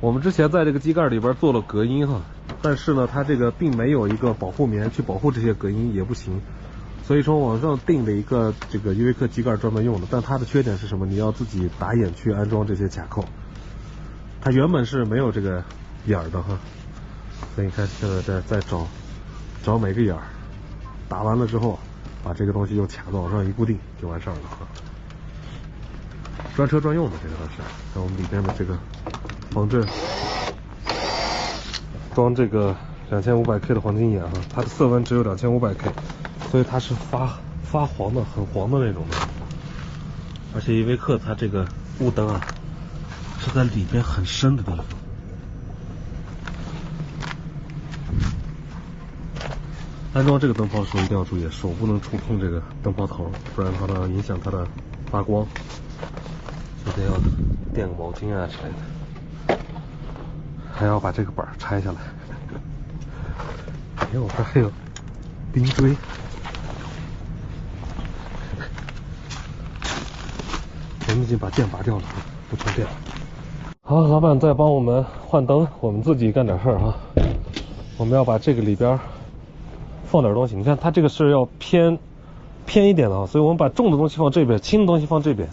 我们之前在这个机盖里边做了隔音哈，但是呢，它这个并没有一个保护棉去保护这些隔音也不行，所以说网上订了一个这个依维柯机盖专门用的，但它的缺点是什么？你要自己打眼去安装这些卡扣，它原本是没有这个眼儿的哈，所以你看现在在找每个眼儿，打完了之后，把这个东西又卡到往上一固定就完事儿了哈。专车专用的这个倒是，像我们里边的这个防震，装这个2500K 的黄金眼哈，它的色温只有2500K， 所以它是发黄的，很黄的那种的。而且依维柯它这个雾灯啊，是在里边很深的地方。安装这个灯泡的时候一定要注意，手不能触碰这个灯泡头，不然的话呢影响它的发光。就得要垫个毛巾啊之类的，还要把这个板拆下来。哎呦，我这还有冰锥。我们已经把电拔掉了，不充电了。好，老板在帮我们换灯，我们自己干点事儿哈。我们要把这个里边放点东西，你看它这个是要偏一点的啊，所以我们把重的东西放这边，轻的东西放这边。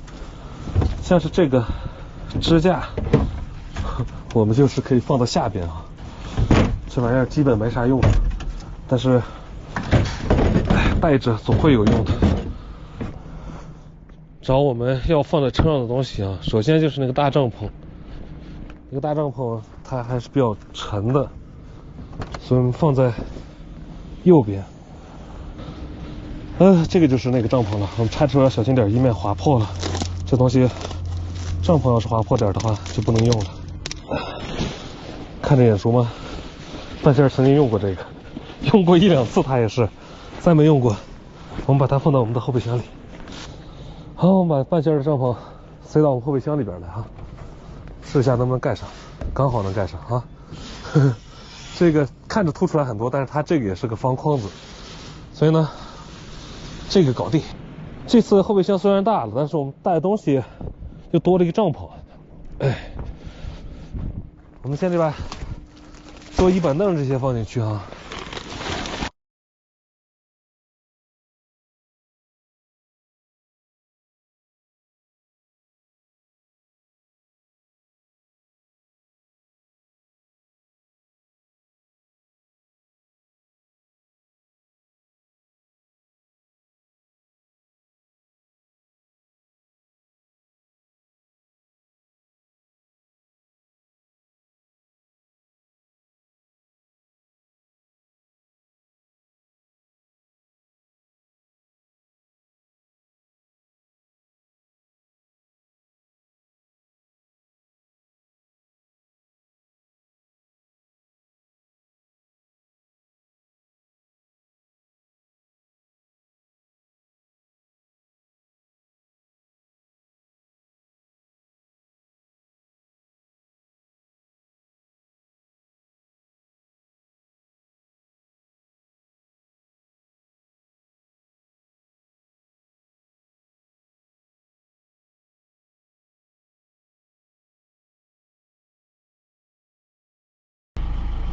像是这个支架，我们就是可以放到下边啊。这玩意儿基本没啥用，但是带着总会有用的。找我们要放在车上的东西啊，首先就是那个大帐篷。那个大帐篷它还是比较沉的，所以我们放在右边。这个就是那个帐篷了，我们拆出来要小心点，以免划破了。这东西帐篷要是划破点的话就不能用了。看着眼熟吗？半仙曾经用过这个，用过1、2次，他也是，再没用过。我们把它放到我们的后备箱里。好，我们把半仙的帐篷塞到我们后备箱里边来啊，试一下能不能盖上，刚好能盖上啊。这个看着凸出来很多，但是它这个也是个方框子，所以呢，这个搞定。这次后备箱虽然大了，但是我们带的东西又多了一个帐篷。我们现在把桌椅板凳这些放进去啊。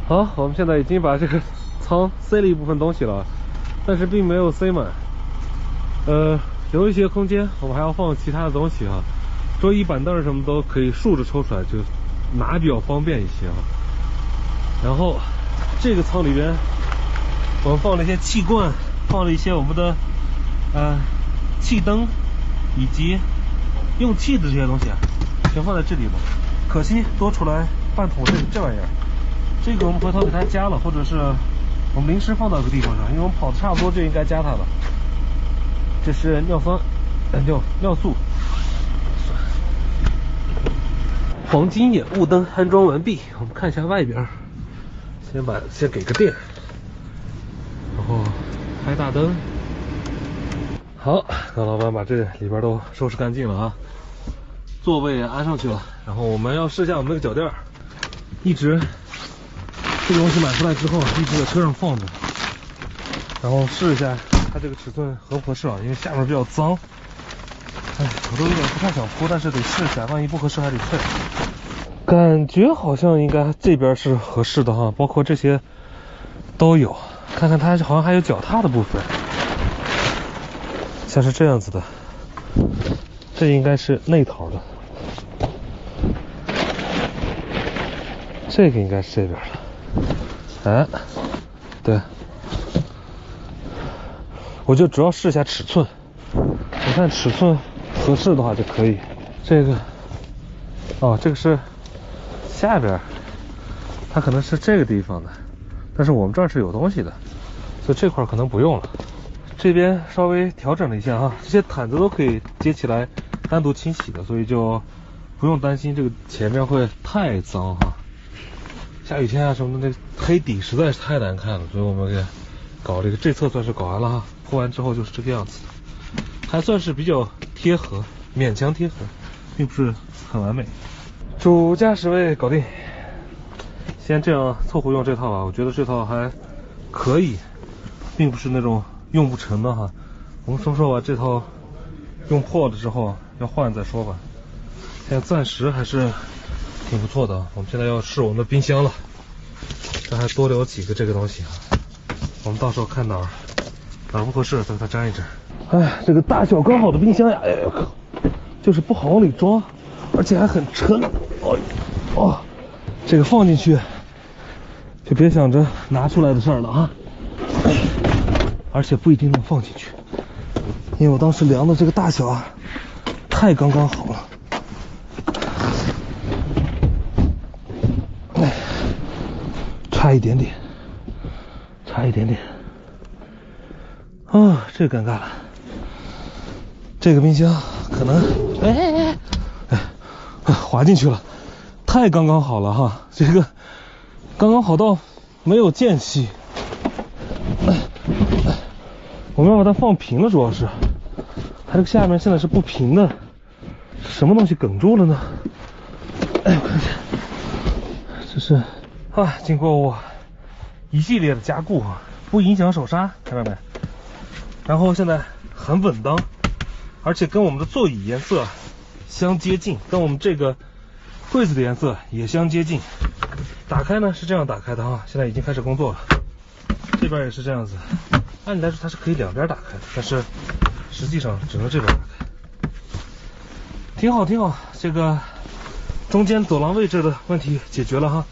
好，我们现在已经把这个舱塞了一部分东西了，但是并没有塞满，留一些空间，我们还要放其他的东西啊，桌椅板凳什么都可以竖着抽出来，就拿比较方便一些啊。然后这个舱里边，我们放了一些气罐，放了一些我们的气灯，以及用气的这些东西啊，全放在这里了。可惜多出来半桶这玩意儿。这个我们回头给它加了，或者是我们临时放到一个地方上，因为我们跑的差不多就应该加它了。这是尿酸，尿素。黄金眼雾灯安装完毕，我们看一下外边。先给个电，然后开大灯。好，那老板把这里边都收拾干净了啊，座位也安上去了。然后我们要试一下我们那个脚垫，一直。这个东西买回来之后一直在车上放着，然后试一下它这个尺寸合不合适啊？因为下面比较脏，我都有点不太想铺，但是得试一下，万一不合适还得退。感觉好像应该这边是合适的哈，包括这些都有。看看它好像还有脚踏的部分，像是这样子的，这应该是那头的，这个应该是这边的。哎，对，我就主要试一下尺寸，我看尺寸合适的话就可以。这个，哦，这个是下边，它可能是这个地方的，但是我们这儿是有东西的，所以这块可能不用了。这边稍微调整了一下哈，这些毯子都可以接起来单独清洗的，所以就不用担心这个前面会太脏哈。下雨天啊什么的，那黑底实在是太难看了，所以我们给搞这个，这侧算是搞完了哈。铺完之后就是这个样子，还算是比较贴合，勉强贴合，并不是很完美。主驾驶位搞定，先这样凑合用这套吧，我觉得这套还可以，并不是那种用不成的哈。我们什么时候把这套用破了之后要换再说吧，现在暂时还是挺不错的。我们现在要试我们的冰箱了，这还多留几个这个东西啊，我们到时候看哪儿不合适再给它粘一粘。哎，这个大小刚好的冰箱呀，哎呦靠，就是不好往里装，而且还很沉。哦，这个放进去就别想着拿出来的事儿了啊，而且不一定能放进去，因为我当时量的这个大小啊太刚刚好了。哎，差一点点，差一点点啊，这尴尬了。这个冰箱可能滑进去了，太刚刚好了哈，这个刚刚好到没有间隙。我们要把它放平了，主要是它这个下面现在是不平的，什么东西梗住了呢？哎，我看看，这是啊，经过我一系列的加固啊，不影响手刹，看到没？然后现在很稳当，而且跟我们的座椅颜色相接近，跟我们这个柜子的颜色也相接近。打开呢是这样打开的啊，现在已经开始工作了。这边也是这样子，按理来说它是可以两边打开的，但是实际上只能这边打开。挺好挺好，这个中间走廊位置的问题解决了哈，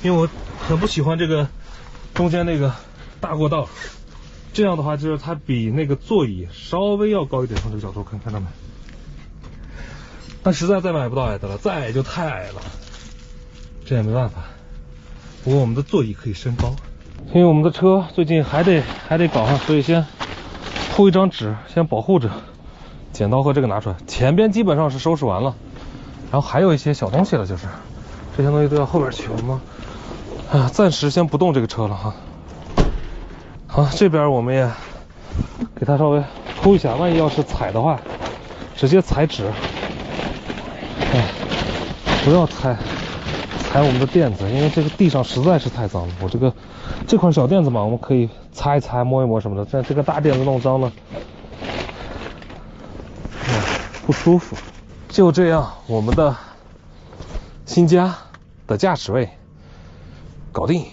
因为我很不喜欢这个中间那个大过道，这样的话就是它比那个座椅稍微要高一点，从这个角度看到没？但实在再买不到矮的了，再矮就太矮了，这也没办法。不过我们的座椅可以升高，因为我们的车最近还得搞上，所以先铺一张纸先保护着。剪刀和这个拿出来，前边基本上是收拾完了，然后还有一些小东西了，就是这些东西都要后边去。我们暂时先不动这个车了哈。好，这边我们也给它稍微铺一下，万一要是踩的话，直接踩纸，不要踩我们的垫子，因为这个地上实在是太脏了。我这块小垫子嘛，我们可以擦一擦、摸一摸什么的，但这个大垫子弄脏了，不舒服。就这样，我们的新家的驾驶位搞定。